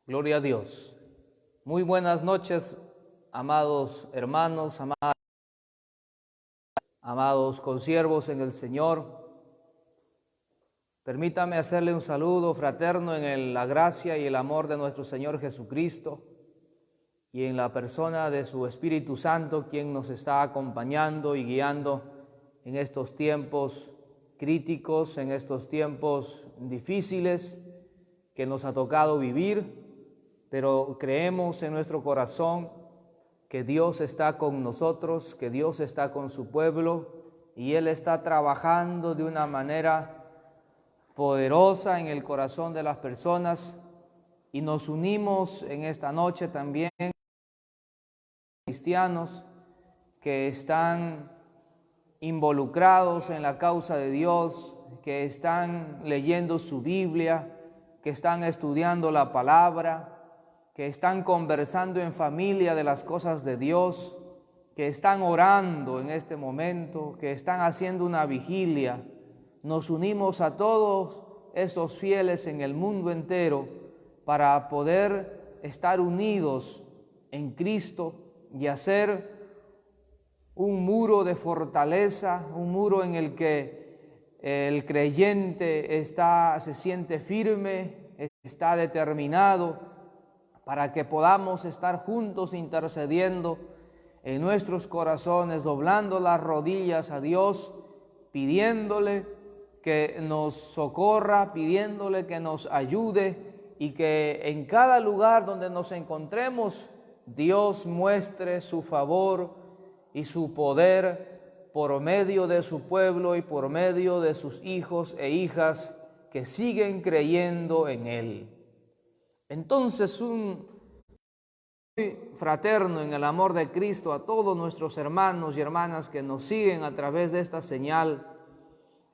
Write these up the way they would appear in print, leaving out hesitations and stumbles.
Gloria a Dios. Muy buenas noches, amados hermanos, amados consiervos en el Señor. Permítame hacerle un saludo fraterno en la gracia y el amor de nuestro Señor Jesucristo y en la persona de su Espíritu Santo, quien nos está acompañando y guiando en estos tiempos críticos, en estos tiempos difíciles que nos ha tocado vivir. Pero creemos en nuestro corazón que Dios está con nosotros, que Dios está con su pueblo y Él está trabajando de una manera poderosa en el corazón de las personas, y nos unimos en esta noche también cristianos que están involucrados en la causa de Dios, que están leyendo su Biblia, que están estudiando la palabra, que están conversando en familia de las cosas de Dios, que están orando en este momento, que están haciendo una vigilia. Nos unimos a todos esos fieles en el mundo entero para poder estar unidos en Cristo y hacer un muro de fortaleza, un muro en el que el creyente se siente firme, está determinado, para que podamos estar juntos intercediendo en nuestros corazones, doblando las rodillas a Dios, pidiéndole que nos socorra, pidiéndole que nos ayude y que en cada lugar donde nos encontremos, Dios muestre su favor y su poder por medio de su pueblo y por medio de sus hijos e hijas que siguen creyendo en Él. Entonces, un fraterno en el amor de Cristo a todos nuestros hermanos y hermanas que nos siguen a través de esta señal,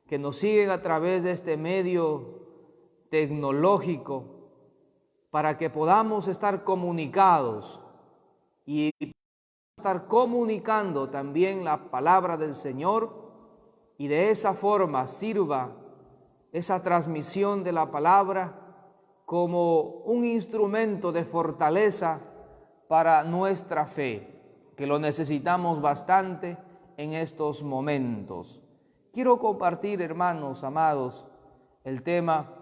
que nos siguen a través de este medio tecnológico, para que podamos estar comunicados y estar comunicando también la palabra del Señor, y de esa forma sirva esa transmisión de la palabra como un instrumento de fortaleza para nuestra fe, que lo necesitamos bastante en estos momentos. Quiero compartir, hermanos amados, el tema,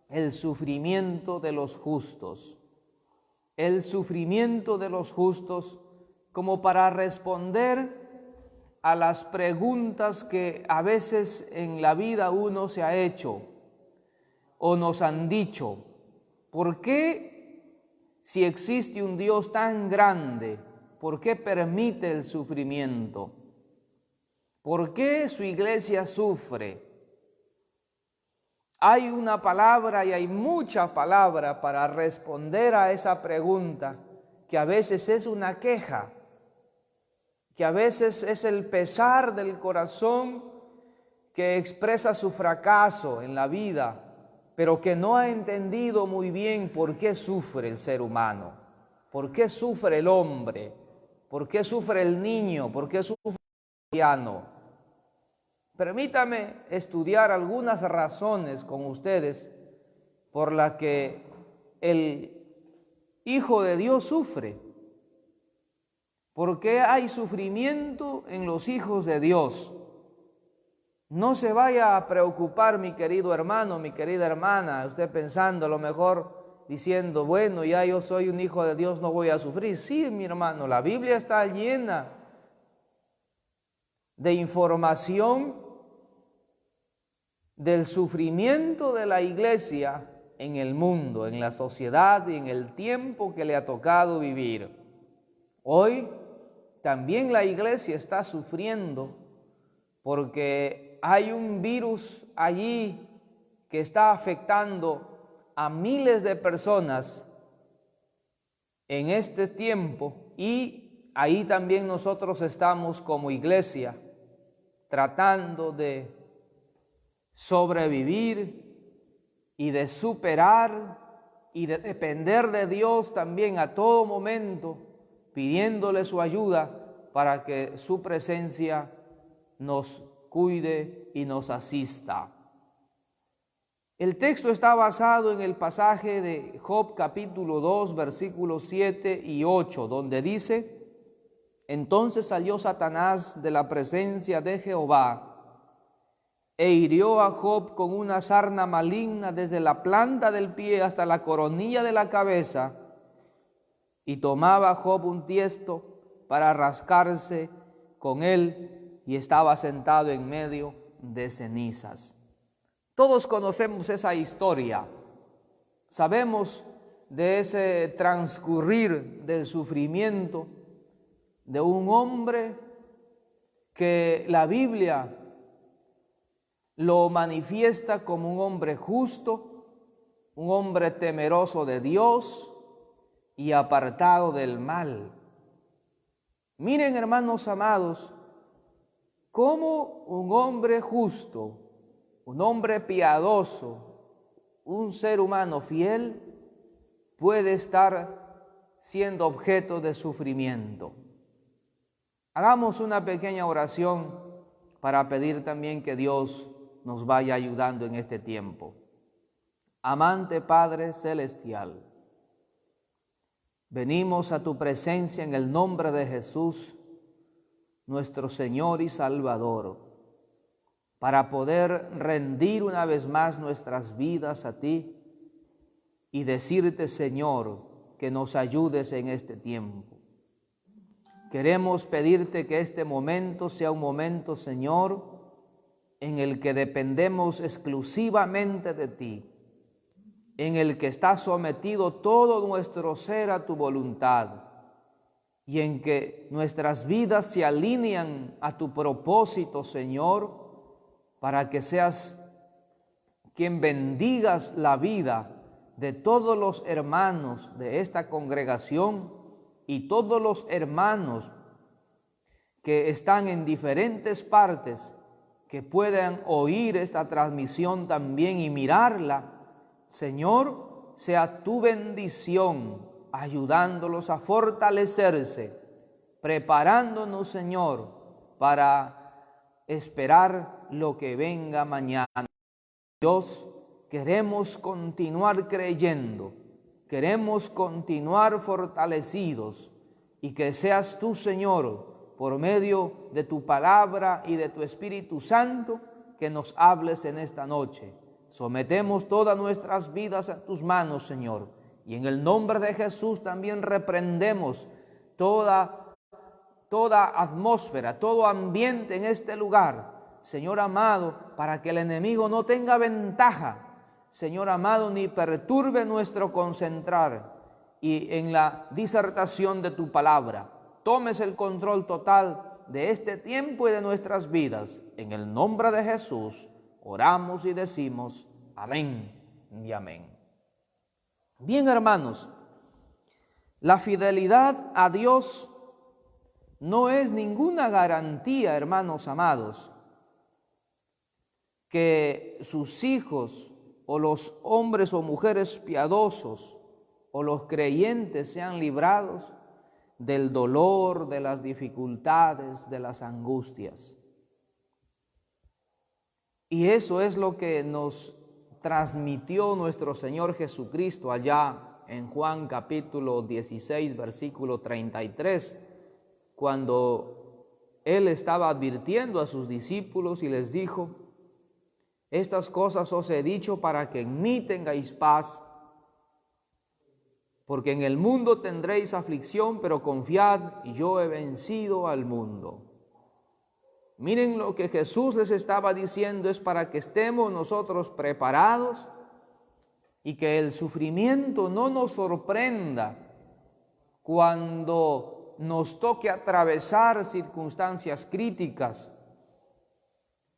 el sufrimiento de los justos. El sufrimiento de los justos, como para responder a las preguntas que a veces en la vida uno se ha hecho o nos han dicho. ¿Por qué, si existe un Dios tan grande, por qué permite el sufrimiento? ¿Por qué su iglesia sufre? Hay una palabra y hay mucha palabra para responder a esa pregunta, que a veces es una queja, que a veces es el pesar del corazón que expresa su fracaso en la vida, pero que no ha entendido muy bien por qué sufre el ser humano, por qué sufre el hombre, por qué sufre el niño, por qué sufre el anciano. Permítame estudiar algunas razones con ustedes por las que el Hijo de Dios sufre. ¿Por qué hay sufrimiento en los hijos de Dios? No se vaya a preocupar, mi querido hermano, mi querida hermana, usted pensando a lo mejor diciendo, bueno, ya yo soy un hijo de Dios, no voy a sufrir. Sí, mi hermano, la Biblia está llena de información del sufrimiento de la iglesia en el mundo, en la sociedad y en el tiempo que le ha tocado vivir. Hoy también la iglesia está sufriendo porque hay un virus allí que está afectando a miles de personas en este tiempo, y ahí también nosotros estamos como iglesia tratando de sobrevivir y de superar y de depender de Dios también a todo momento, pidiéndole su ayuda para que su presencia nos cuide y nos asista. El texto está basado en el pasaje de Job capítulo 2, versículos 7 y 8, donde dice: entonces salió Satanás de la presencia de Jehová e hirió a Job con una sarna maligna desde la planta del pie hasta la coronilla de la cabeza, y tomaba Job un tiesto para rascarse con él, y estaba sentado en medio de cenizas. Todos conocemos esa historia, sabemos de ese transcurrir del sufrimiento de un hombre que la Biblia lo manifiesta como un hombre justo, un hombre temeroso de Dios y apartado del mal. Miren, hermanos amados, cómo un hombre justo, un hombre piadoso, un ser humano fiel, puede estar siendo objeto de sufrimiento. Hagamos una pequeña oración para pedir también que Dios nos vaya ayudando en este tiempo. Amante Padre Celestial, venimos a tu presencia en el nombre de Jesús, nuestro Señor y Salvador, para poder rendir una vez más nuestras vidas a ti y decirte, Señor, que nos ayudes en este tiempo. Queremos pedirte que este momento sea un momento, Señor, en el que dependemos exclusivamente de ti, en el que está sometido todo nuestro ser a tu voluntad y en que nuestras vidas se alinean a tu propósito, Señor, para que seas quien bendigas la vida de todos los hermanos de esta congregación y todos los hermanos que están en diferentes partes, que puedan oír esta transmisión también y mirarla. Señor, sea tu bendición ayudándolos a fortalecerse, preparándonos, Señor, para esperar lo que venga mañana. Dios, queremos continuar creyendo, queremos continuar fortalecidos y que seas tú, Señor, por medio de tu palabra y de tu Espíritu Santo, que nos hables en esta noche. Sometemos todas nuestras vidas a tus manos, Señor, y en el nombre de Jesús también reprendemos toda atmósfera, todo ambiente en este lugar, Señor amado, para que el enemigo no tenga ventaja, Señor amado, ni perturbe nuestro concentrar y en la disertación de tu palabra. Tomes el control total de este tiempo y de nuestras vidas. En el nombre de Jesús oramos y decimos amén y amén. Bien, hermanos, la fidelidad a Dios no es ninguna garantía, hermanos amados, que sus hijos o los hombres o mujeres piadosos o los creyentes sean librados del dolor, de las dificultades, de las angustias. Y eso es lo que nos transmitió nuestro Señor Jesucristo allá en Juan capítulo 16, versículo 33, cuando Él estaba advirtiendo a sus discípulos y les dijo: estas cosas os he dicho para que en mí tengáis paz, porque en el mundo tendréis aflicción, pero confiad, yo he vencido al mundo. Miren, lo que Jesús les estaba diciendo es para que estemos nosotros preparados y que el sufrimiento no nos sorprenda cuando nos toque atravesar circunstancias críticas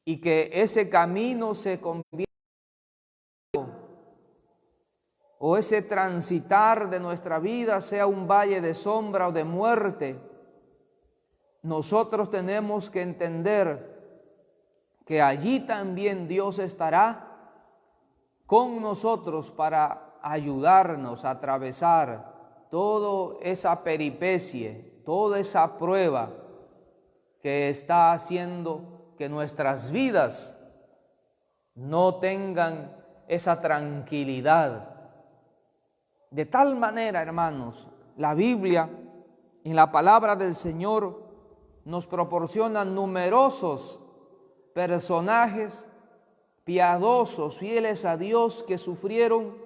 y que ese camino se convierta o ese transitar de nuestra vida sea un valle de sombra o de muerte. Nosotros tenemos que entender que allí también Dios estará con nosotros para ayudarnos a atravesar toda esa peripecia, toda esa prueba que está haciendo que nuestras vidas no tengan esa tranquilidad. De tal manera, hermanos, la Biblia, en la palabra del Señor, nos proporciona numerosos personajes piadosos, fieles a Dios, que sufrieron,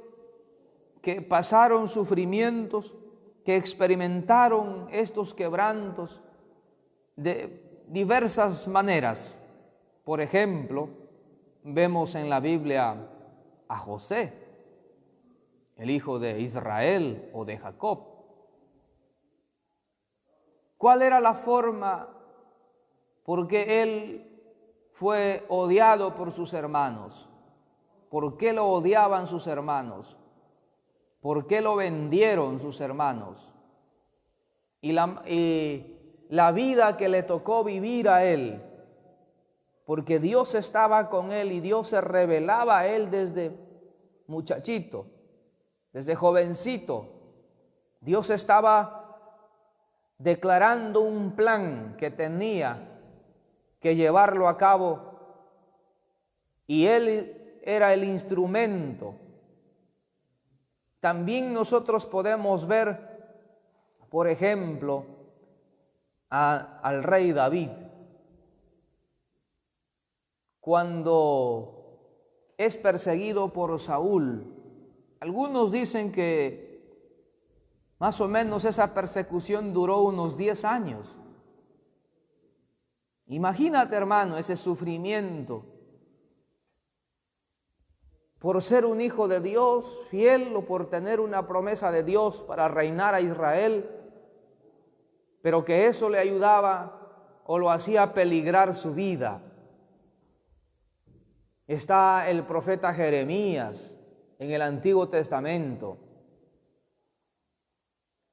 que pasaron sufrimientos, que experimentaron estos quebrantos de diversas maneras. Por ejemplo, vemos en la Biblia a José, el hijo de Israel o de Jacob. ¿Cuál era la forma por qué él fue odiado por sus hermanos? ¿Por qué lo odiaban sus hermanos? ¿Por qué lo vendieron sus hermanos? Y la vida que le tocó vivir a él, porque Dios estaba con él y Dios se revelaba a él desde muchachito, desde jovencito. Dios estaba declarando un plan que tenía que llevarlo a cabo, y él era el instrumento. También nosotros podemos ver, por ejemplo, al rey David, cuando es perseguido por Saúl. Algunos dicen que más o menos esa persecución duró unos 10 años. Imagínate, hermano, ese sufrimiento por ser un hijo de Dios fiel o por tener una promesa de Dios para reinar a Israel, pero que eso le ayudaba o lo hacía peligrar su vida. Está el profeta Jeremías en el Antiguo Testamento.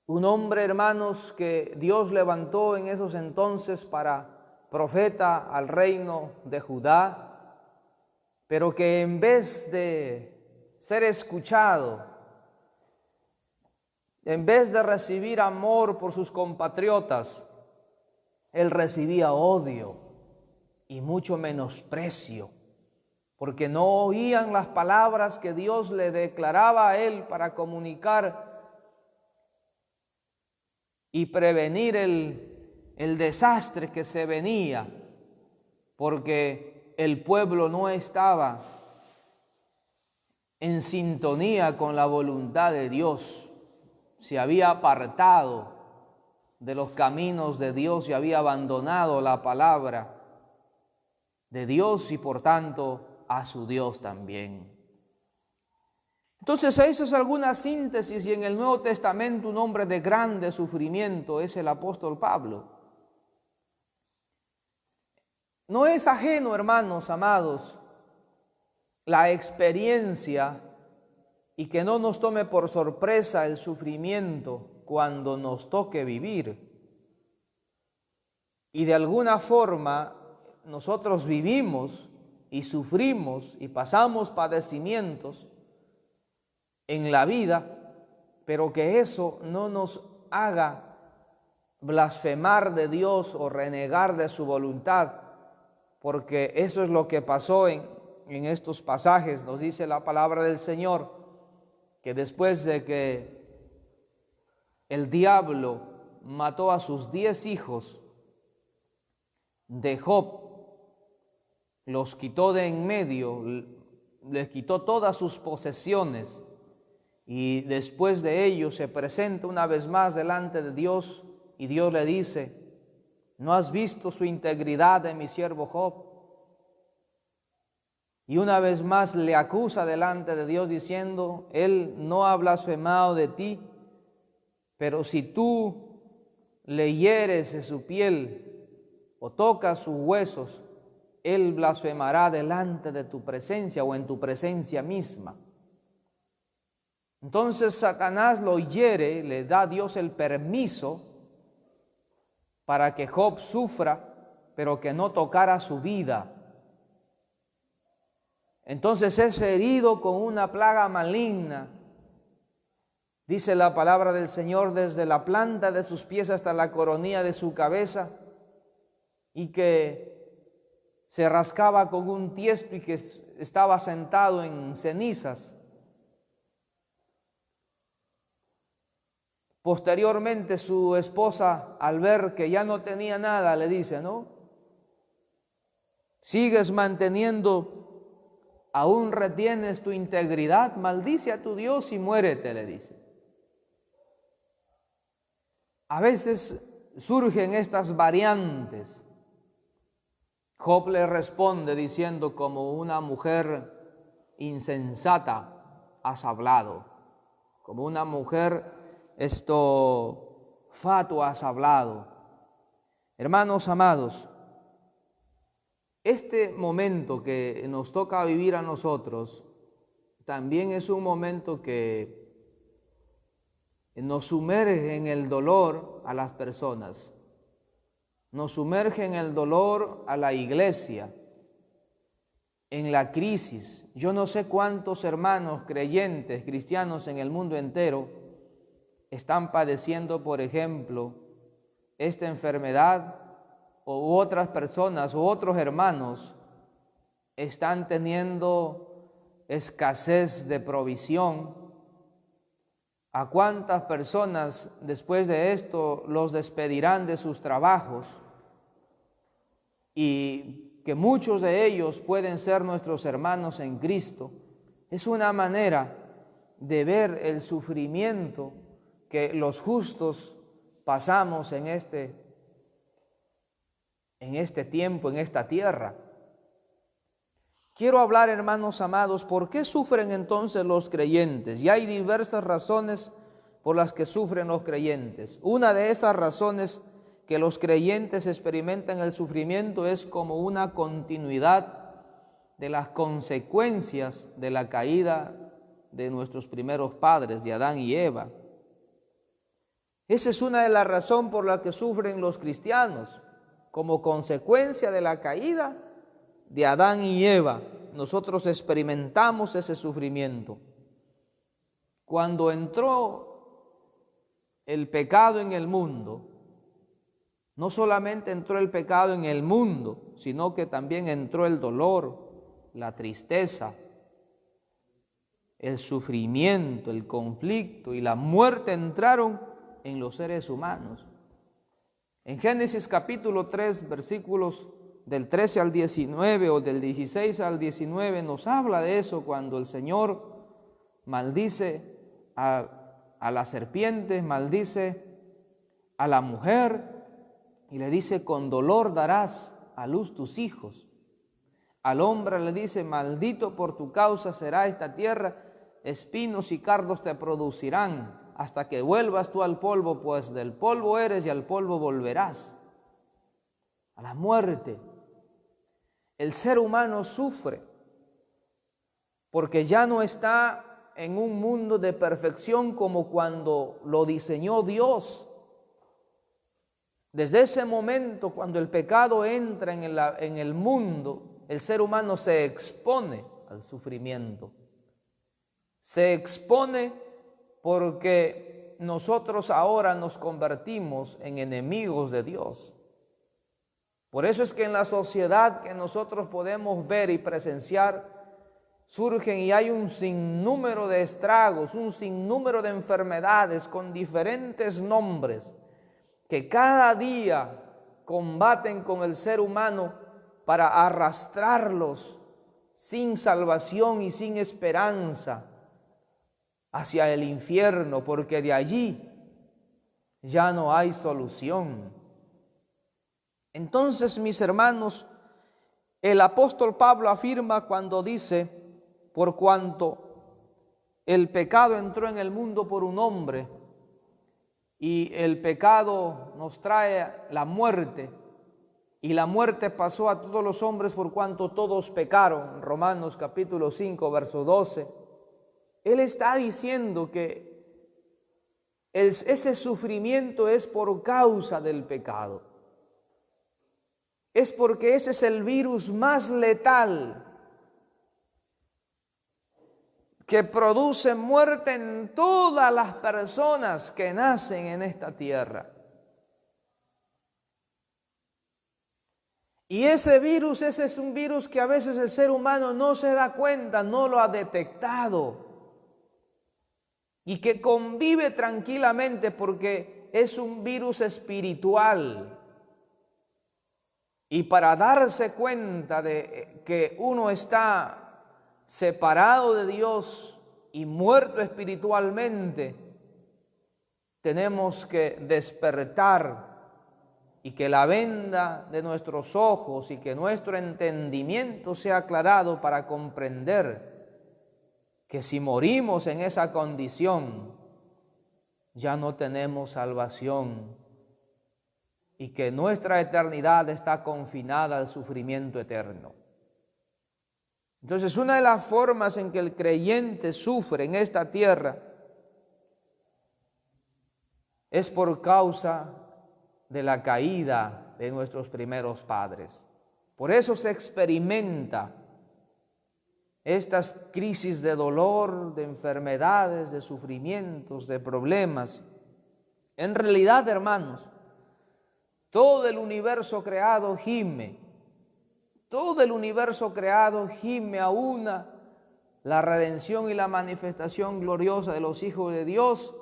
Un hombre, hermanos, que Dios levantó en esos entonces para profeta al reino de Judá, pero que en vez de ser escuchado, en vez de recibir amor por sus compatriotas, él recibía odio y mucho menosprecio, porque no oían las palabras que Dios le declaraba a él para comunicar y prevenir el desastre que se venía, porque el pueblo no estaba en sintonía con la voluntad de Dios. Se había apartado de los caminos de Dios y había abandonado la palabra de Dios y por tanto a su Dios también. Entonces, esa es alguna síntesis, y en el Nuevo Testamento un hombre de grande sufrimiento es el apóstol Pablo. No es ajeno, hermanos amados, la experiencia, y que no nos tome por sorpresa el sufrimiento cuando nos toque vivir. Y de alguna forma nosotros vivimos y sufrimos y pasamos padecimientos en la vida, pero que eso no nos haga blasfemar de Dios o renegar de su voluntad, porque eso es lo que pasó en estos pasajes. Nos dice la palabra del Señor que después de que el diablo mató a sus 10 hijos de Job, los quitó de en medio, les quitó todas sus posesiones, y después de ello se presenta una vez más delante de Dios, y Dios le dice: ¿no has visto su integridad de mi siervo Job? Y una vez más le acusa delante de Dios diciendo: él no ha blasfemado de ti, pero si tú le hieres de su piel o tocas sus huesos, él blasfemará delante de tu presencia o en tu presencia misma. Entonces Satanás lo hiere, le da a Dios el permiso para que Job sufra, pero que no tocara su vida. Entonces es herido con una plaga maligna, dice la palabra del Señor, desde la planta de sus pies hasta la coronilla de su cabeza, y que se rascaba con un tiesto y que estaba sentado en cenizas. Posteriormente su esposa, al ver que ya no tenía nada, le dice, ¿no? ¿Sigues manteniendo, aún retienes tu integridad? Maldice a tu Dios y muérete, le dice. A veces surgen estas variantes. Job le responde diciendo, como una mujer insensata has hablado, como una mujer fatua has hablado. Hermanos amados, este momento que nos toca vivir a nosotros también es un momento que nos sumerge en el dolor a las personas, nos sumerge en el dolor a la iglesia, en la crisis. Yo no sé cuántos hermanos creyentes, cristianos en el mundo entero, están padeciendo, por ejemplo, esta enfermedad, o otras personas u otros hermanos están teniendo escasez de provisión. ¿A cuántas personas después de esto los despedirán de sus trabajos? Y que muchos de ellos pueden ser nuestros hermanos en Cristo. Es una manera de ver el sufrimiento que los justos pasamos en este tiempo, en esta tierra. Quiero hablar, hermanos amados, ¿por qué sufren entonces los creyentes? Y hay diversas razones por las que sufren los creyentes. Una de esas razones que los creyentes experimentan el sufrimiento es como una continuidad de las consecuencias de la caída de nuestros primeros padres, de Adán y Eva. Esa es una de las razones por las que sufren los cristianos. Como consecuencia de la caída de Adán y Eva, nosotros experimentamos ese sufrimiento. Cuando entró el pecado en el mundo, no solamente entró el pecado en el mundo, sino que también entró el dolor, la tristeza, el sufrimiento, el conflicto y la muerte entraron en los seres humanos. En Génesis capítulo 3, versículos del 13 al 19 o del 16 al 19 nos habla de eso, cuando el Señor maldice a la serpiente, maldice a la mujer y le dice: con dolor darás a luz tus hijos. Al hombre le dice: maldito por tu causa será esta tierra, espinos y cardos te producirán, hasta que vuelvas tú al polvo, pues del polvo eres y al polvo volverás. A la muerte. El ser humano sufre porque ya no está en un mundo de perfección como cuando lo diseñó Dios. Desde ese momento, cuando el pecado entra en el mundo, el ser humano se expone al sufrimiento. Se expone porque nosotros ahora nos convertimos en enemigos de Dios. Por eso es que en la sociedad que nosotros podemos ver y presenciar, surgen y hay un sinnúmero de estragos, un sinnúmero de enfermedades con diferentes nombres, que cada día combaten con el ser humano para arrastrarlos sin salvación y sin esperanza hacia el infierno, porque de allí ya no hay solución. Entonces, mis hermanos, el apóstol Pablo afirma cuando dice: por cuanto el pecado entró en el mundo por un hombre, y el pecado nos trae la muerte, y la muerte pasó a todos los hombres por cuanto todos pecaron. Romanos capítulo 5, verso 12. Él está diciendo que ese sufrimiento es por causa del pecado. Es porque ese es el virus más letal que produce muerte en todas las personas que nacen en esta tierra. Y ese es un virus que a veces el ser humano no se da cuenta, no lo ha detectado. Y que convive tranquilamente porque es un virus espiritual. Y para darse cuenta de que uno está separado de Dios y muerto espiritualmente, tenemos que despertar y que la venda de nuestros ojos y que nuestro entendimiento sea aclarado para comprender que si morimos en esa condición, ya no tenemos salvación y que nuestra eternidad está confinada al sufrimiento eterno. Entonces, una de las formas en que el creyente sufre en esta tierra es por causa de la caída de nuestros primeros padres. Por eso se experimenta estas crisis de dolor, de enfermedades, de sufrimientos, de problemas. En realidad, hermanos, todo el universo creado gime. Todo el universo creado gime a una la redención y la manifestación gloriosa de los hijos de Dios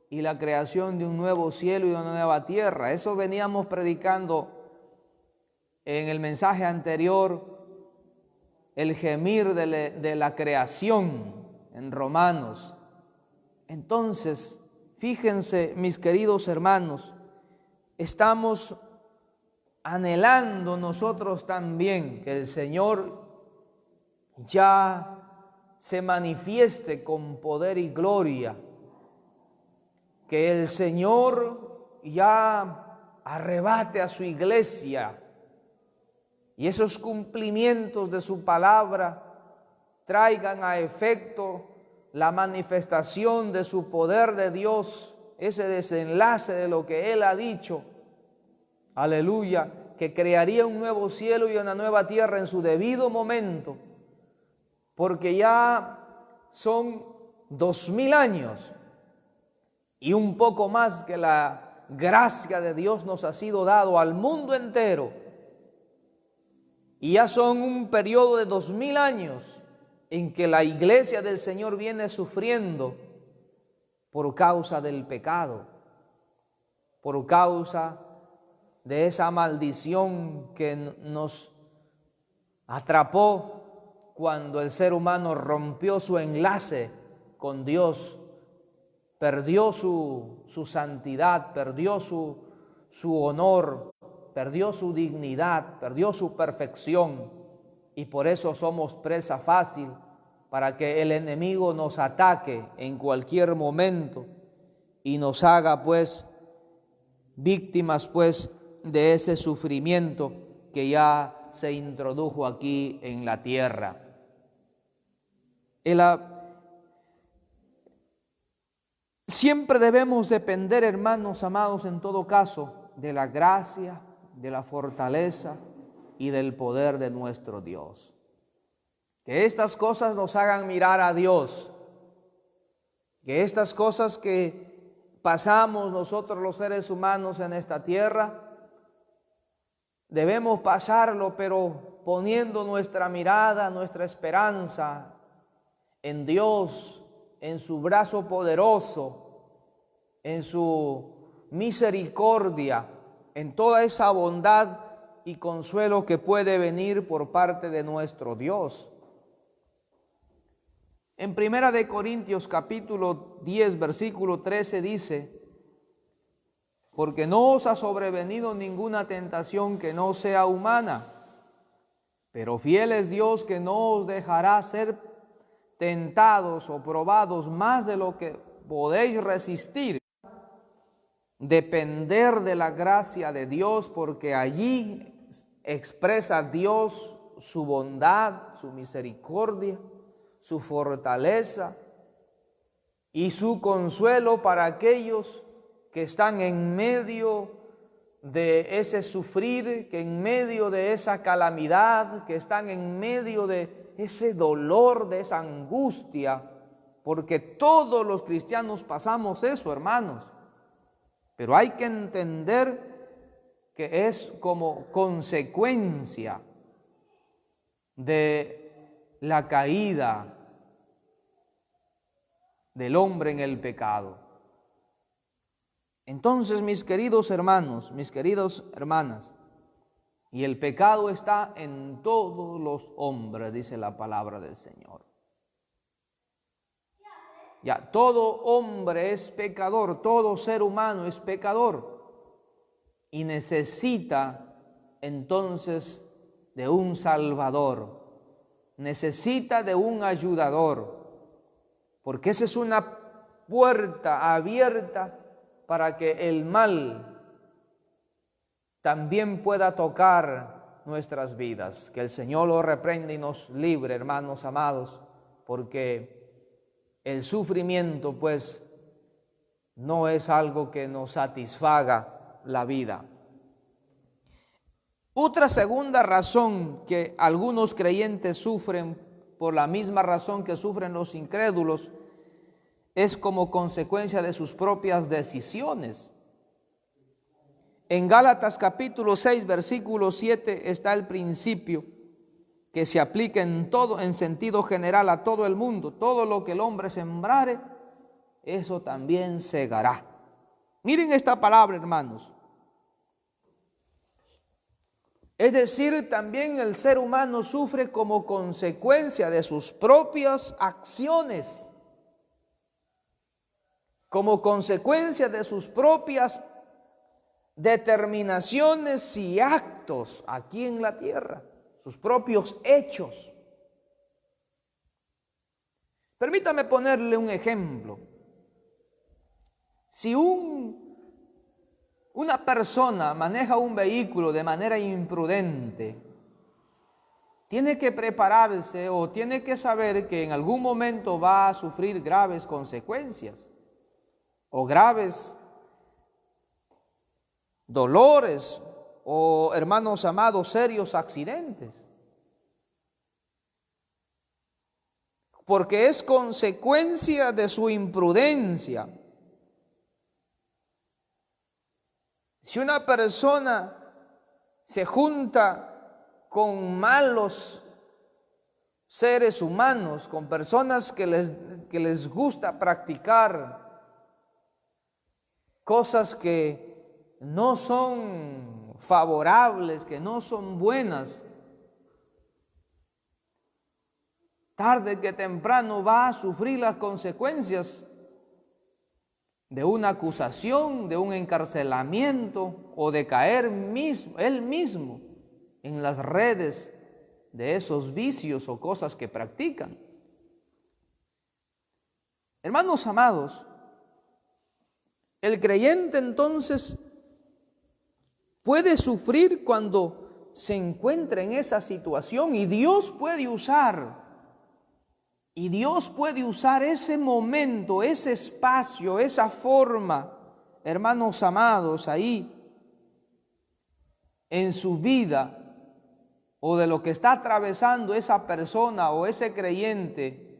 y la creación de un nuevo cielo y una nueva tierra. Eso veníamos predicando en el mensaje anterior, el gemir de la creación en Romanos. Entonces, fíjense, mis queridos hermanos, estamos anhelando nosotros también que el Señor ya se manifieste con poder y gloria, que el Señor ya arrebate a su iglesia y esos cumplimientos de su palabra traigan a efecto la manifestación de su poder de Dios, ese desenlace de lo que Él ha dicho. Aleluya, que crearía un nuevo cielo y una nueva tierra en su debido momento, porque ya son 2000 años y un poco más que la gracia de Dios nos ha sido dado al mundo entero. Y ya son un periodo de 2000 años en que la iglesia del Señor viene sufriendo por causa del pecado, por causa de esa maldición que nos atrapó cuando el ser humano rompió su enlace con Dios, perdió su santidad, perdió su honor, perdió su dignidad, perdió su perfección, y por eso somos presa fácil para que el enemigo nos ataque en cualquier momento y nos haga pues víctimas pues de ese sufrimiento que ya se introdujo aquí en la tierra. Siempre debemos depender, hermanos amados, en todo caso, de la gracia, de la fortaleza y del poder de nuestro Dios. Que estas cosas nos hagan mirar a Dios, que estas cosas que pasamos nosotros los seres humanos en esta tierra, debemos pasarlo, pero poniendo nuestra mirada, nuestra esperanza en Dios, en su brazo poderoso, en su misericordia, en toda esa bondad y consuelo que puede venir por parte de nuestro Dios. En 1 Corintios capítulo 10, versículo 13 dice: porque no os ha sobrevenido ninguna tentación que no sea humana, pero fiel es Dios que no os dejará ser tentados o probados más de lo que podéis resistir. Depender de la gracia de Dios, porque allí expresa Dios su bondad, su misericordia, su fortaleza y su consuelo para aquellos que están en medio de ese sufrir, que en medio de esa calamidad, que están en medio de ese dolor, de esa angustia, porque todos los cristianos pasamos eso, hermanos. Pero hay que entender que es como consecuencia de la caída del hombre en el pecado. Entonces, mis queridos hermanos, mis queridas hermanas, y el pecado está en todos los hombres, dice la palabra del Señor. Ya, todo hombre es pecador, todo ser humano es pecador y necesita entonces de un Salvador, necesita de un ayudador, porque esa es una puerta abierta para que el mal también pueda tocar nuestras vidas. Que el Señor lo reprenda y nos libre, hermanos amados, porque el sufrimiento, pues, no es algo que nos satisfaga la vida. Otra segunda razón que algunos creyentes sufren, por la misma razón que sufren los incrédulos, es como consecuencia de sus propias decisiones. En Gálatas capítulo 6, versículo 7 está el principio que se aplica en sentido general a todo el mundo. Todo lo que el hombre sembrare, eso también segará. Miren esta palabra, hermanos. Es decir, también el ser humano sufre como consecuencia de sus propias acciones, como consecuencia de sus propias determinaciones y actos aquí en la tierra, sus propios hechos. Permítame ponerle un ejemplo. Si una persona maneja un vehículo de manera imprudente, tiene que prepararse o tiene que saber que en algún momento va a sufrir graves consecuencias o graves dolores o, hermanos amados, serios accidentes. Porque es consecuencia de su imprudencia. Si una persona se junta con malos seres humanos, con personas que les gusta practicar cosas que no son favorables, que no son buenas, tarde que temprano va a sufrir las consecuencias de una acusación, de un encarcelamiento o de caer él mismo en las redes de esos vicios o cosas que practican. Hermanos amados, el creyente entonces puede sufrir cuando se encuentra en esa situación y Dios puede usar ese momento, ese espacio, esa forma, hermanos amados, ahí en su vida o de lo que está atravesando esa persona o ese creyente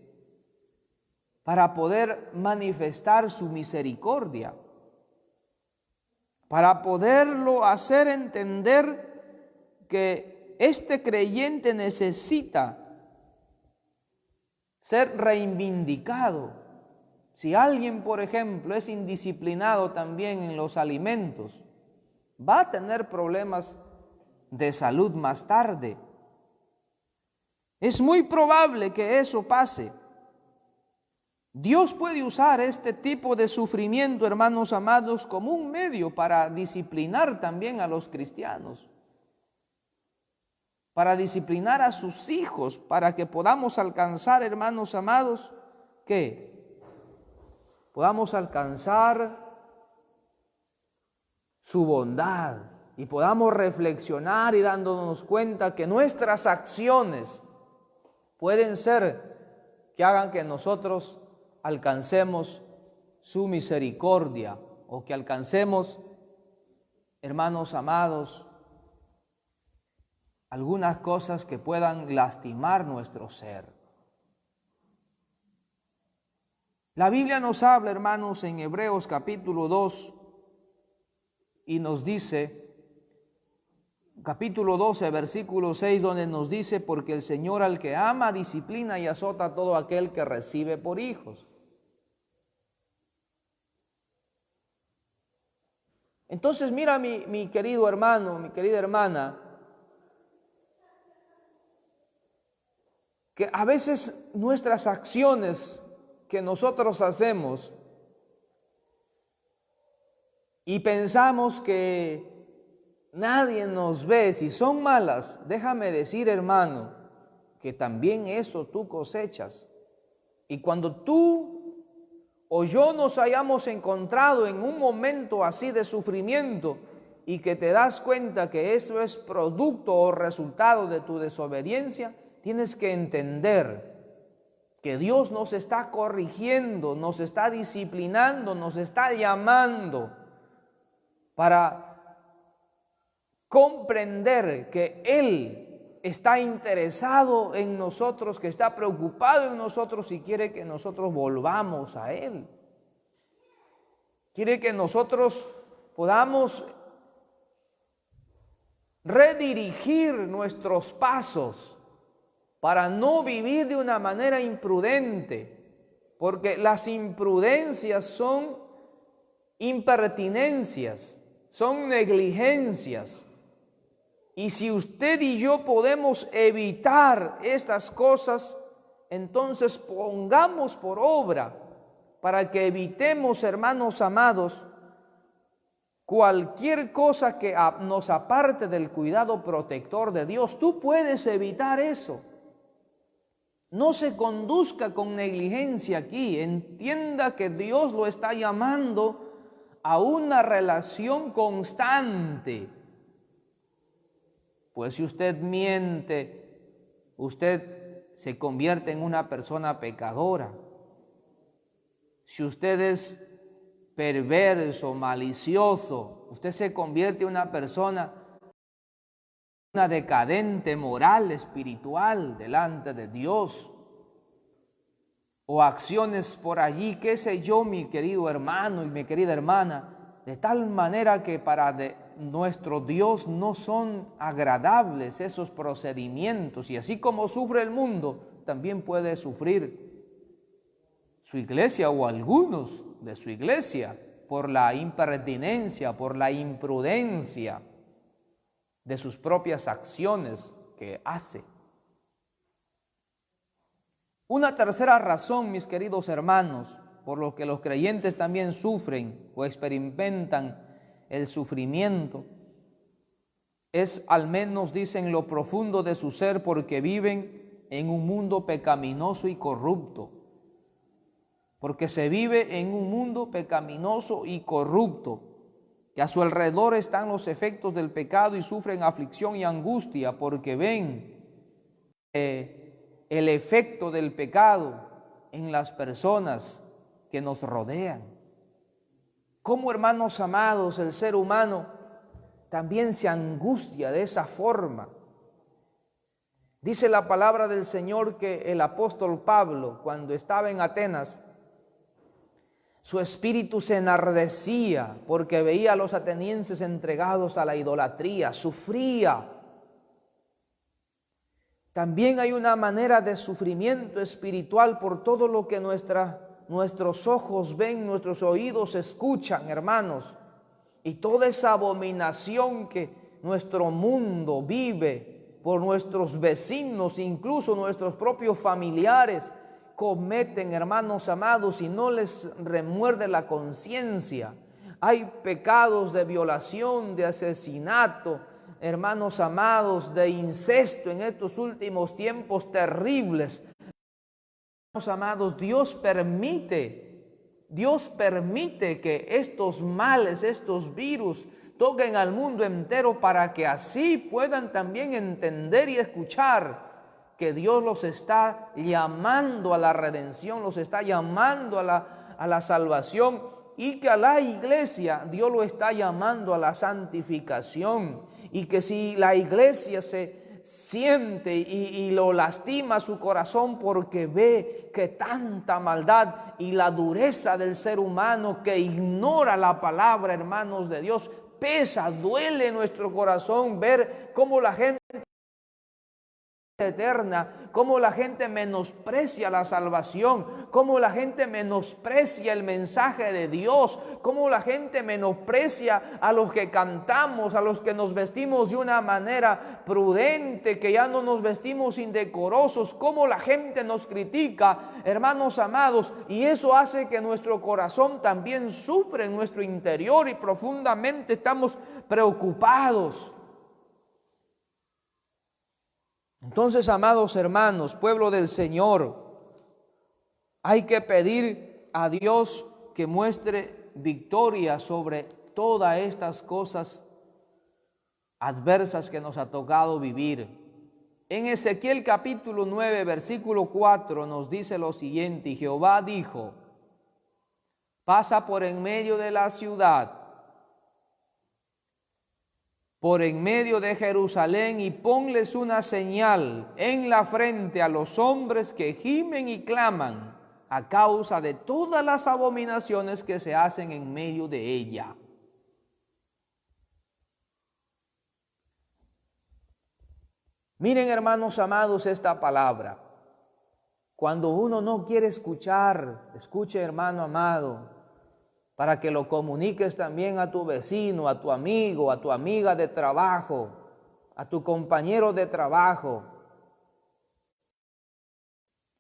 para poder manifestar su misericordia, para poderlo hacer entender que este creyente necesita ser reivindicado. Si alguien, por ejemplo, es indisciplinado también en los alimentos, va a tener problemas de salud más tarde. Es muy probable que eso pase. Dios puede usar este tipo de sufrimiento, hermanos amados, como un medio para disciplinar también a los cristianos, para disciplinar a sus hijos, para que podamos alcanzar, hermanos amados, ¿qué? Podamos alcanzar su bondad y podamos reflexionar y dándonos cuenta que nuestras acciones pueden ser que hagan que nosotros alcancemos su misericordia o que alcancemos, hermanos amados, algunas cosas que puedan lastimar nuestro ser. La Biblia nos habla, hermanos, en Hebreos capítulo 2 y nos dice capítulo 12, versículo 6, donde nos dice, porque el Señor al que ama, disciplina y azota a todo aquel que recibe por hijos. Entonces mira mi querido hermano, mi querida hermana, que a veces nuestras acciones que nosotros hacemos y pensamos que nadie nos ve, si son malas, déjame decir, hermano, que también eso tú cosechas. Y cuando tú o yo nos hayamos encontrado en un momento así de sufrimiento y que te das cuenta que eso es producto o resultado de tu desobediencia, tienes que entender que Dios nos está corrigiendo, nos está disciplinando, nos está llamando para comprender que Él está interesado en nosotros, que está preocupado en nosotros y quiere que nosotros volvamos a Él. Quiere que nosotros podamos redirigir nuestros pasos para no vivir de una manera imprudente, porque las imprudencias son impertinencias, son negligencias. Y si usted y yo podemos evitar estas cosas, entonces pongamos por obra para que evitemos, hermanos amados, cualquier cosa que nos aparte del cuidado protector de Dios. Tú puedes evitar eso. No se conduzca con negligencia aquí. Entienda que Dios lo está llamando a una relación constante. Pues si usted miente, usted se convierte en una persona pecadora. Si usted es perverso, malicioso, usted se convierte en una persona, una decadente moral, espiritual, delante de Dios. O acciones por allí, qué sé yo, mi querido hermano y mi querida hermana, de tal manera que para nuestro Dios no son agradables esos procedimientos, y así como sufre el mundo, también puede sufrir su iglesia o algunos de su iglesia por la impertinencia, por la imprudencia de sus propias acciones que hace. Una tercera razón, mis queridos hermanos, por lo que los creyentes también sufren o experimentan el sufrimiento, es, al menos dicen, lo profundo de su ser, porque viven en un mundo pecaminoso y corrupto. Porque se vive en un mundo pecaminoso y corrupto, que a su alrededor están los efectos del pecado y sufren aflicción y angustia, porque ven el efecto del pecado en las personas que nos rodean. Como, hermanos amados, el ser humano también se angustia de esa forma. Dice la palabra del Señor que el apóstol Pablo, cuando estaba en Atenas, su espíritu se enardecía porque veía a los atenienses entregados a la idolatría, sufría. También hay una manera de sufrimiento espiritual por todo lo que nuestros ojos ven, nuestros oídos escuchan, hermanos, y toda esa abominación que nuestro mundo vive por nuestros vecinos, incluso nuestros propios familiares, cometen, hermanos amados, y no les remuerde la conciencia. Hay pecados de violación, de asesinato, hermanos amados, de incesto en estos últimos tiempos terribles. Hermanos amados, Dios permite que estos males, estos virus, toquen al mundo entero para que así puedan también entender y escuchar que Dios los está llamando a la redención, los está llamando a la salvación, y que a la iglesia Dios lo está llamando a la santificación, y que si la iglesia se siente y lo lastima su corazón porque ve que tanta maldad y la dureza del ser humano que ignora la palabra, hermanos de Dios, pesa, duele nuestro corazón ver cómo la gente eterna, cómo la gente menosprecia la salvación, cómo la gente menosprecia el mensaje de Dios, cómo la gente menosprecia a los que cantamos, a los que nos vestimos de una manera prudente, que ya no nos vestimos indecorosos, cómo la gente nos critica, hermanos amados, y eso hace que nuestro corazón también sufre en nuestro interior y profundamente estamos preocupados. Entonces, amados hermanos, pueblo del Señor, hay que pedir a Dios que muestre victoria sobre todas estas cosas adversas que nos ha tocado vivir. En Ezequiel capítulo 9, versículo 4 nos dice lo siguiente: y Jehová dijo, pasa por en medio de la ciudad, por en medio de Jerusalén, y ponles una señal en la frente a los hombres que gimen y claman a causa de todas las abominaciones que se hacen en medio de ella. Miren, hermanos amados, esta palabra. Cuando uno no quiere escuchar, escuche, hermano amado, para que lo comuniques también a tu vecino, a tu amigo, a tu amiga de trabajo, a tu compañero de trabajo.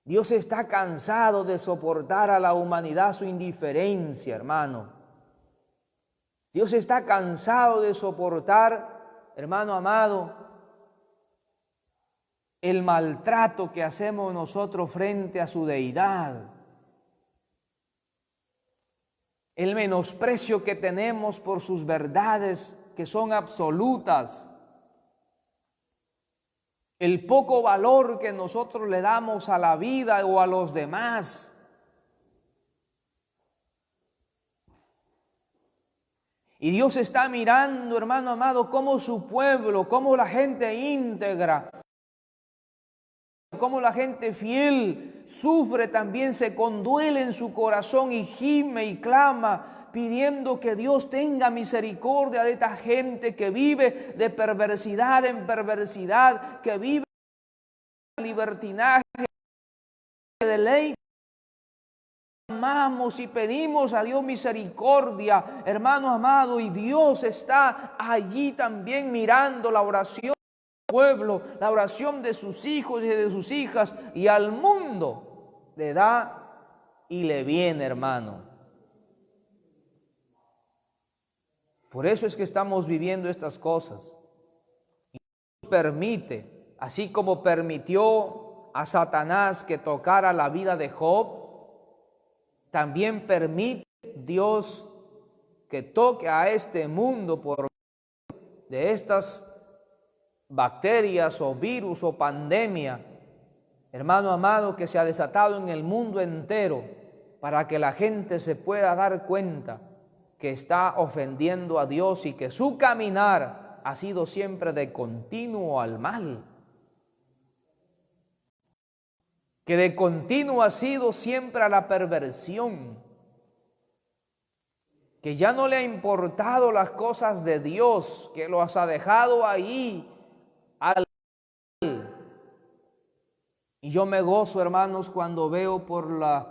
Dios está cansado de soportar a la humanidad su indiferencia, hermano. Dios está cansado de soportar, hermano amado, el maltrato que hacemos nosotros frente a su deidad. El menosprecio que tenemos por sus verdades que son absolutas, el poco valor que nosotros le damos a la vida o a los demás. Y Dios está mirando, hermano amado, cómo su pueblo, cómo la gente íntegra, cómo la gente fiel sufre también, se conduele en su corazón y gime y clama, pidiendo que Dios tenga misericordia de esta gente que vive de perversidad en perversidad, que vive de libertinaje, de ley. Amamos y pedimos a Dios misericordia, hermano amado, y Dios está allí también mirando la oración pueblo, la oración de sus hijos y de sus hijas, y al mundo le da y le viene, hermano. Por eso es que estamos viviendo estas cosas. Y Dios permite, así como permitió a Satanás que tocara la vida de Job, también permite Dios que toque a este mundo por medio de estas bacterias o virus o pandemia, hermano amado, que se ha desatado en el mundo entero, para que la gente se pueda dar cuenta que está ofendiendo a Dios y que su caminar ha sido siempre de continuo al mal, que de continuo ha sido siempre a la perversión, que ya no le ha importado las cosas de Dios, que los ha dejado ahí al. Y yo me gozo, hermanos, cuando veo por las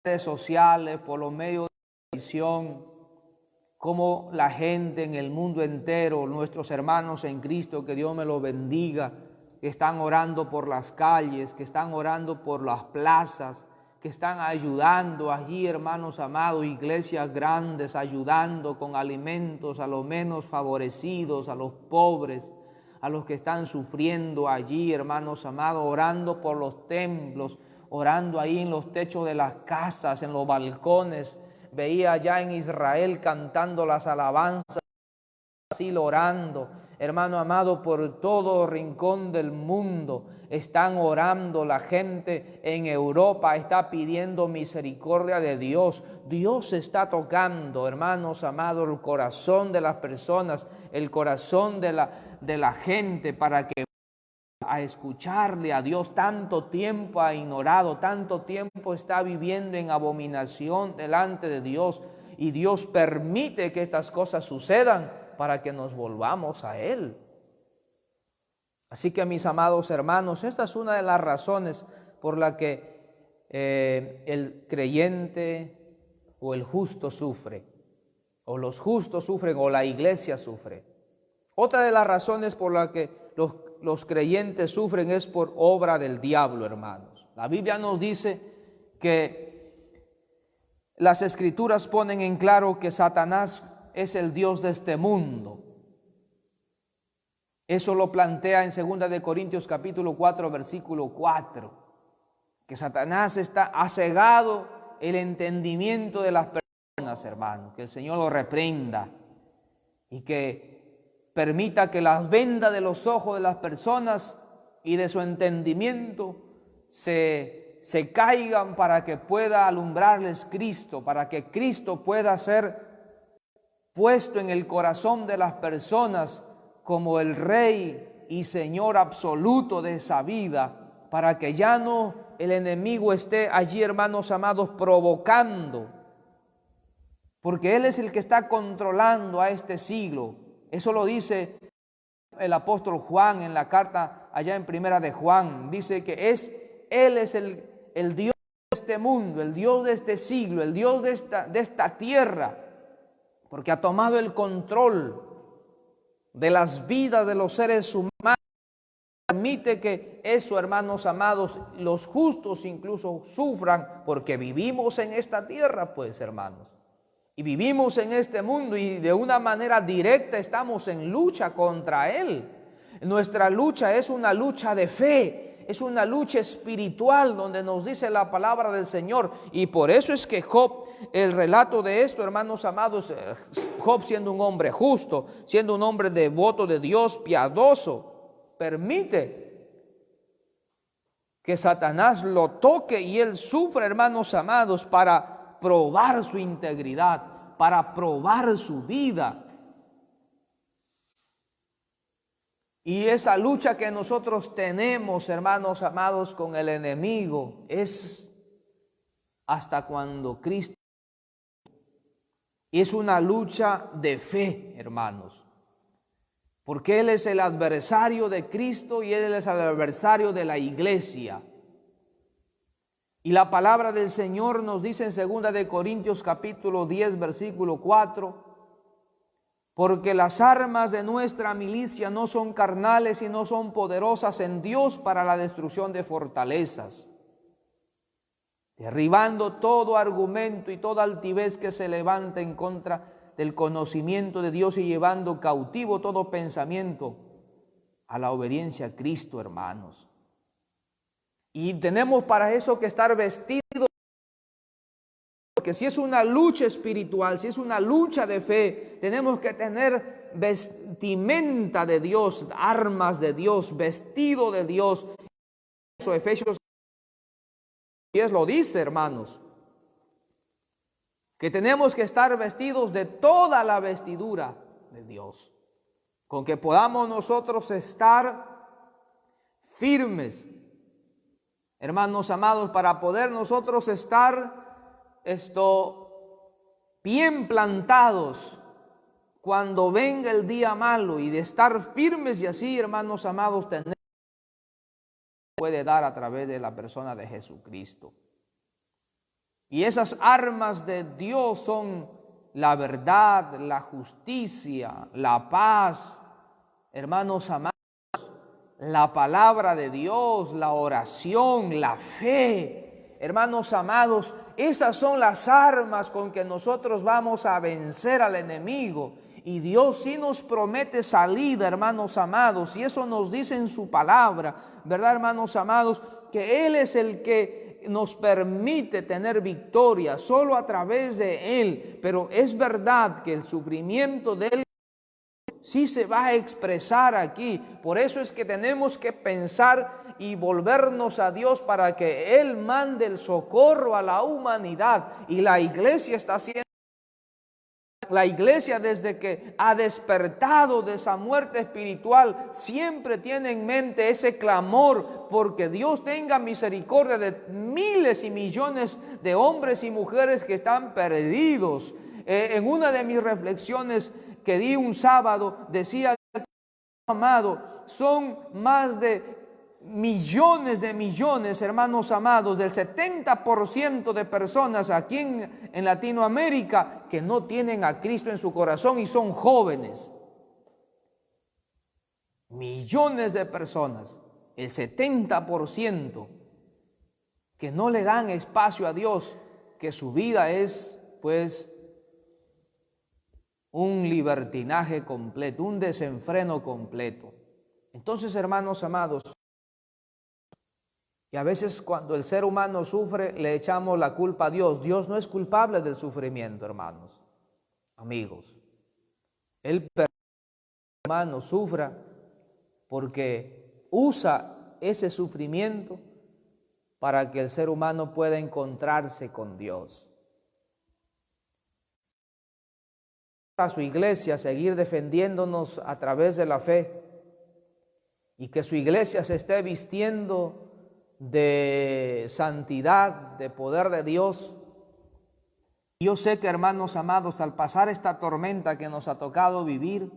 redes sociales, por los medios de televisión, cómo la gente en el mundo entero, nuestros hermanos en Cristo, que Dios me los bendiga, que están orando por las calles, que están orando por las plazas, que están ayudando allí, hermanos amados, iglesias grandes, ayudando con alimentos a los menos favorecidos, a los pobres, a los que están sufriendo allí, hermanos amados, orando por los templos, orando ahí en los techos de las casas, en los balcones. Veía allá en Israel cantando las alabanzas, así orando, hermano amado, por todo rincón del mundo. Están orando, la gente en Europa está pidiendo misericordia de Dios. Dios está tocando, hermanos amados, el corazón de las personas, el corazón de la gente, para que a escucharle a Dios. Tanto tiempo ha ignorado, tanto tiempo está viviendo en abominación delante de Dios. y Dios permite que estas cosas sucedan para que nos volvamos a Él. Así que, mis amados hermanos, esta es una de las razones por la que el creyente o el justo sufre, o los justos sufren, o la iglesia sufre. Otra de las razones por la que los creyentes sufren es por obra del diablo, hermanos. La Biblia nos dice que las Escrituras ponen en claro que Satanás es el dios de este mundo. Eso lo plantea en 2 de Corintios capítulo 4, versículo 4, que Satanás ha cegado el entendimiento de las personas, hermanos. Que el Señor lo reprenda y que permita que las vendas de los ojos de las personas y de su entendimiento se caigan para que pueda alumbrarles Cristo, para que Cristo pueda ser puesto en el corazón de las personas como el Rey y Señor absoluto de esa vida, para que ya no el enemigo esté allí, hermanos amados, provocando, porque Él es el que está controlando a este siglo. Eso lo dice el apóstol Juan en la carta allá en Primera de Juan. Dice que Él es el Dios de este mundo, el Dios de este siglo, el Dios de esta tierra, porque ha tomado el control de las vidas de los seres humanos. Permite que eso, hermanos amados, los justos incluso sufran, porque vivimos en esta tierra, pues, hermanos, y vivimos en este mundo, y de una manera directa estamos en lucha contra Él. Nuestra lucha es una lucha de fe, es una lucha espiritual, donde nos dice la palabra del Señor. Y por eso es que Job, el relato de esto, hermanos amados, Job, siendo un hombre justo, siendo un hombre devoto de Dios, piadoso, permite que Satanás lo toque y él sufre, hermanos amados, para probar su integridad, para probar su vida. Y esa lucha que nosotros tenemos, hermanos amados, con el enemigo es hasta cuando Cristo. Es una lucha de fe, hermanos, porque Él es el adversario de Cristo y Él es el adversario de la iglesia. Y la palabra del Señor nos dice en 2 de Corintios capítulo 10, versículo 4, porque las armas de nuestra milicia no son carnales y no son poderosas en Dios para la destrucción de fortalezas, derribando todo argumento y toda altivez que se levanta en contra del conocimiento de Dios y llevando cautivo todo pensamiento a la obediencia a Cristo, hermanos. Y tenemos para eso que estar vestidos, porque si es una lucha espiritual, si es una lucha de fe, tenemos que tener vestimenta de Dios, armas de Dios, vestido de Dios. Eso Efesios 10 lo dice, hermanos, que tenemos que estar vestidos de toda la vestidura de Dios, con que podamos nosotros estar firmes, hermanos amados, para poder nosotros estar bien plantados cuando venga el día malo, y de estar firmes y así, hermanos amados, tener puede dar a través de la persona de Jesucristo. Y esas armas de Dios son la verdad, la justicia, la paz, hermanos amados, la palabra de Dios, la oración, la fe. Hermanos amados, esas son las armas con que nosotros vamos a vencer al enemigo. Y Dios sí nos promete salida, hermanos amados, y eso nos dice en su palabra, ¿verdad, hermanos amados? Que Él es el que nos permite tener victoria, solo a través de Él. Pero es verdad que el sufrimiento de Él sí se va a expresar aquí. Por eso es que tenemos que pensar y volvernos a Dios para que Él mande el socorro a la humanidad. Y la iglesia está haciendo. La iglesia, desde que ha despertado de esa muerte espiritual, siempre tiene en mente ese clamor porque Dios tenga misericordia de miles y millones de hombres y mujeres que están perdidos. En una de mis reflexiones que di un sábado, decía, amado, son más de millones, hermanos amados, del 70% de personas aquí en Latinoamérica que no tienen a Cristo en su corazón y son jóvenes. Millones de personas, el 70%, que no le dan espacio a Dios, que su vida es, pues, un libertinaje completo, un desenfreno completo. Entonces, hermanos amados, y a veces cuando el ser humano sufre, le echamos la culpa a Dios. Dios no es culpable del sufrimiento, hermanos, amigos. Él permite que el hermano sufra porque usa ese sufrimiento para que el ser humano pueda encontrarse con Dios. A su iglesia seguir defendiéndonos a través de la fe y que su iglesia se esté vistiendo de santidad, de poder de Dios. Yo sé que, hermanos amados, al pasar esta tormenta que nos ha tocado vivir,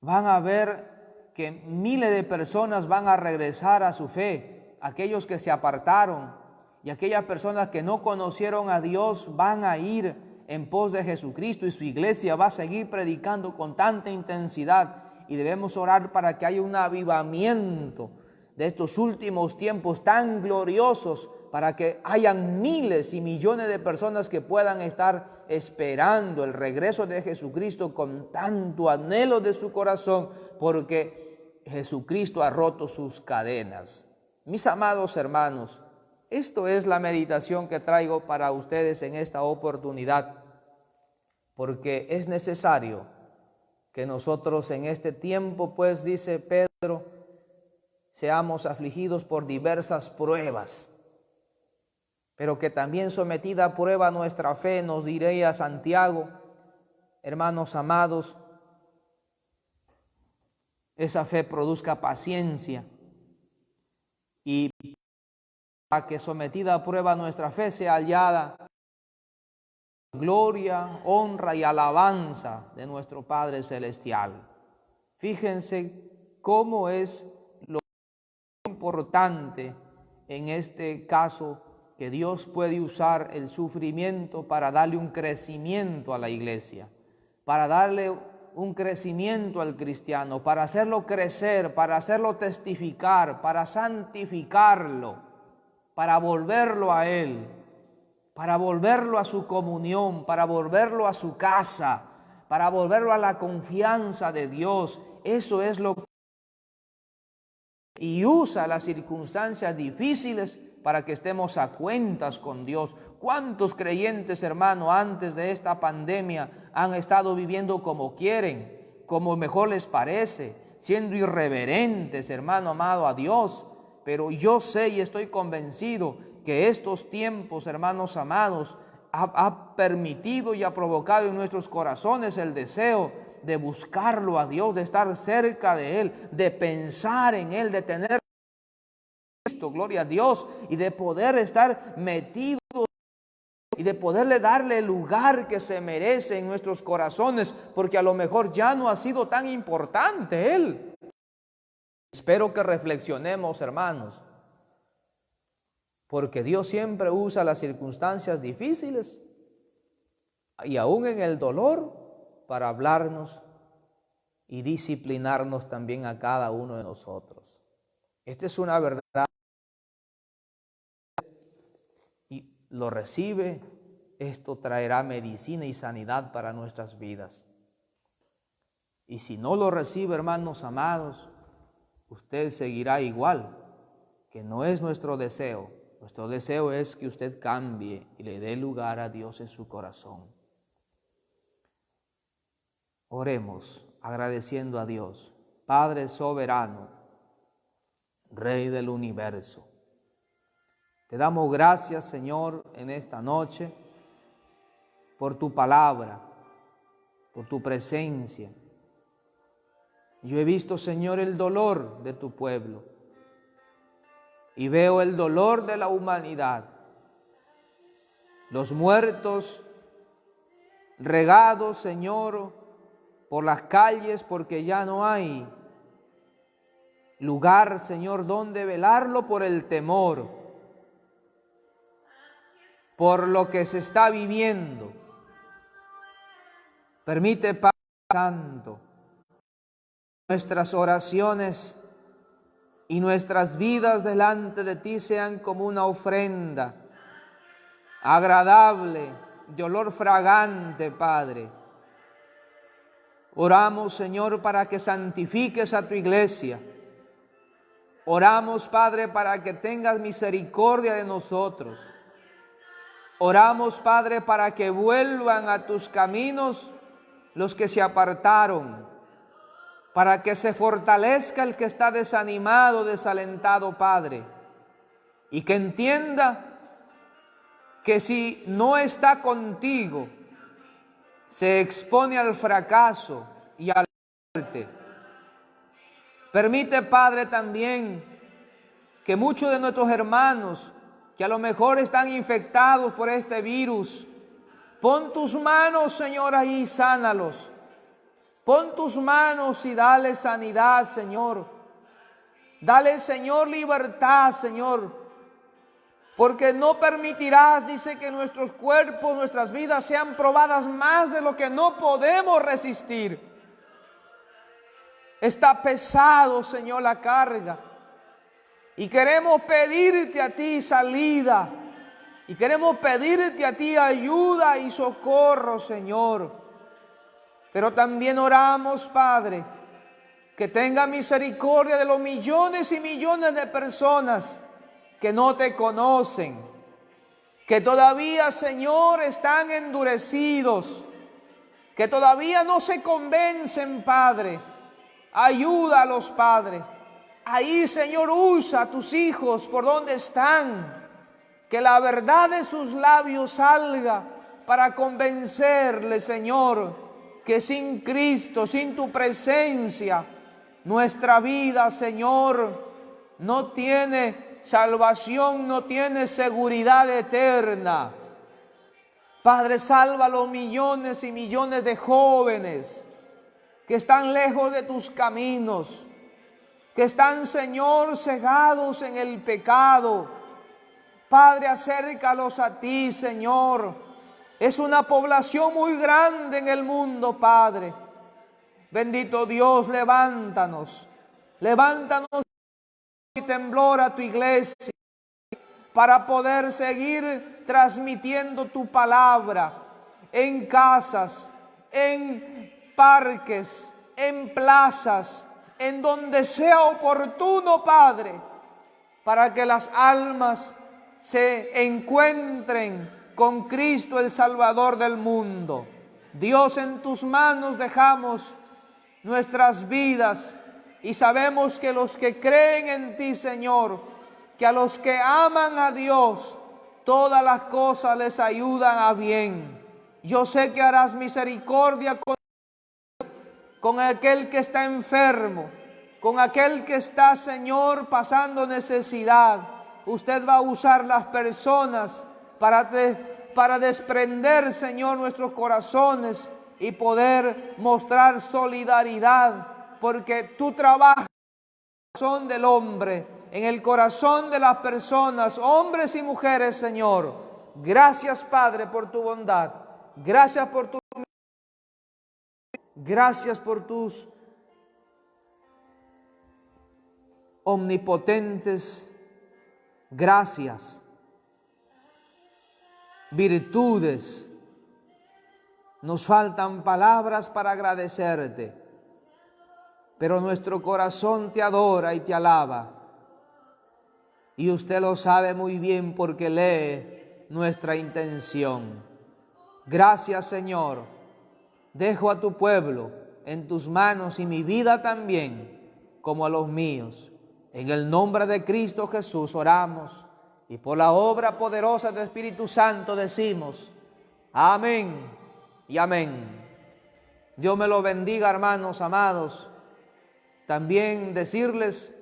van a ver que miles de personas van a regresar a su fe. Aquellos que se apartaron y aquellas personas que no conocieron a Dios van a ir en pos de Jesucristo y su iglesia va a seguir predicando con tanta intensidad, y debemos orar para que haya un avivamiento de estos últimos tiempos tan gloriosos, para que hayan miles y millones de personas que puedan estar esperando el regreso de Jesucristo con tanto anhelo de su corazón, porque Jesucristo ha roto sus cadenas. Mis amados hermanos, esto es la meditación que traigo para ustedes en esta oportunidad, porque es necesario que nosotros en este tiempo, pues dice Pedro, seamos afligidos por diversas pruebas, pero que también sometida a prueba nuestra fe, nos diría Santiago, hermanos amados, esa fe produzca paciencia, y para que sometida a prueba nuestra fe sea hallada gloria, honra y alabanza de nuestro Padre Celestial. Fíjense cómo es lo importante en este caso, que Dios puede usar el sufrimiento para darle un crecimiento a la iglesia, para darle un crecimiento al cristiano, para hacerlo crecer, para hacerlo testificar, para santificarlo, para volverlo a Él, para volverlo a su comunión, para volverlo a su casa, para volverlo a la confianza de Dios. Eso es lo que... Y usa las circunstancias difíciles para que estemos a cuentas con Dios. ¿Cuántos creyentes, hermano, antes de esta pandemia han estado viviendo como quieren, como mejor les parece, siendo irreverentes, hermano amado, a Dios? Pero yo sé y estoy convencido que estos tiempos, hermanos amados, ha permitido y ha provocado en nuestros corazones el deseo de buscarlo a Dios, de estar cerca de Él, de pensar en Él, de tener Cristo, gloria a Dios, y de poder estar metidos y de poderle darle el lugar que se merece en nuestros corazones, porque a lo mejor ya no ha sido tan importante Él. Espero que reflexionemos, hermanos, porque Dios siempre usa las circunstancias difíciles y aún en el dolor para hablarnos y disciplinarnos también a cada uno de nosotros. Esta es una verdad y lo recibe, esto traerá medicina y sanidad para nuestras vidas. Y si no lo recibe, hermanos amados, usted seguirá igual, que no es nuestro deseo. Nuestro deseo es que usted cambie y le dé lugar a Dios en su corazón. Oremos agradeciendo a Dios. Padre soberano, Rey del universo, te damos gracias, Señor, en esta noche por tu palabra, por tu presencia. Yo he visto, Señor, el dolor de tu pueblo y veo el dolor de la humanidad, los muertos regados, Señor, por las calles, porque ya no hay lugar, Señor, donde velarlo por el temor, por lo que se está viviendo. Permite, Padre Santo, nuestras oraciones y nuestras vidas delante de ti sean como una ofrenda agradable, de olor fragante, Padre. Oramos, Señor, para que santifiques a tu iglesia. Oramos, Padre, para que tengas misericordia de nosotros. Oramos, Padre, para que vuelvan a tus caminos los que se apartaron, para que se fortalezca el que está desanimado, desalentado, Padre, y que entienda que si no está contigo, se expone al fracaso y a la muerte. Permite, Padre, también que muchos de nuestros hermanos que a lo mejor están infectados por este virus, pon tus manos, Señor, ahí y sánalos. Pon tus manos y dale sanidad, Señor. Dale, Señor, libertad, Señor. Porque no permitirás, dice, que nuestros cuerpos, nuestras vidas sean probadas más de lo que no podemos resistir. Está pesado, Señor, la carga. Y queremos pedirte a ti salida. Y queremos pedirte a ti ayuda y socorro, Señor. Pero también oramos, Padre, que tenga misericordia de los millones y millones de personas que no te conocen, que todavía, Señor, están endurecidos, que todavía no se convencen, Padre. Ayúdalos, Padre. Ahí, Señor, usa a tus hijos por donde están, que la verdad de sus labios salga para convencerles, Señor, que sin Cristo, sin tu presencia, nuestra vida, Señor, no tiene salvación, no tiene seguridad eterna. Padre, salva a los millones y millones de jóvenes que están lejos de tus caminos, que están, Señor, cegados en el pecado. Padre, acércalos a ti, Señor. Es una población muy grande en el mundo, Padre. Bendito Dios, levántanos. Levántanos y temblor a tu iglesia para poder seguir transmitiendo tu palabra en casas, en parques, en plazas, en donde sea oportuno, Padre, para que las almas se encuentren con Cristo, el Salvador del mundo. Dios, en tus manos dejamos nuestras vidas y sabemos que los que creen en ti, Señor, que a los que aman a Dios, todas las cosas les ayudan a bien. Yo sé que harás misericordia con aquel que está enfermo, con aquel que está, Señor, pasando necesidad. Usted va a usar las personas para desprender, Señor, nuestros corazones y poder mostrar solidaridad, porque tú trabajas en el corazón del hombre, en el corazón de las personas, hombres y mujeres, Señor. Gracias, Padre, por tu bondad. Gracias por tu... Gracias por tus omnipotentes gracias, virtudes. Nos faltan palabras para agradecerte, pero nuestro corazón te adora y te alaba. Y usted lo sabe muy bien porque lee nuestra intención. Gracias, Señor. Dejo a tu pueblo en tus manos y mi vida también, como a los míos. En el nombre de Cristo Jesús oramos y por la obra poderosa del Espíritu Santo decimos amén y amén. Dios me lo bendiga, hermanos amados. También decirles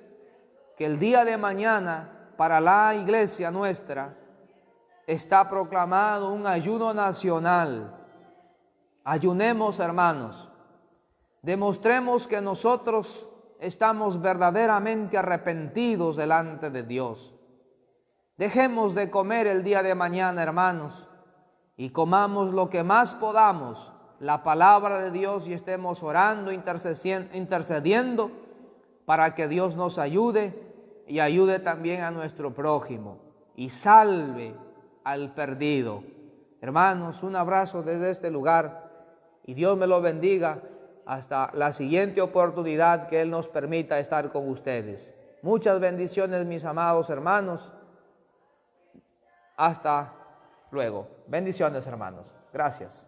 que el día de mañana para la iglesia nuestra está proclamado un ayuno nacional. Ayunemos, hermanos. Demostremos que nosotros estamos verdaderamente arrepentidos delante de Dios. Dejemos de comer el día de mañana, hermanos, y comamos lo que más podamos, la palabra de Dios, y estemos orando, intercediendo para que Dios nos ayude y ayude también a nuestro prójimo y salve al perdido. Hermanos, un abrazo desde este lugar y Dios me lo bendiga hasta la siguiente oportunidad que Él nos permita estar con ustedes. Muchas bendiciones, mis amados hermanos. Hasta luego. Bendiciones, hermanos. Gracias.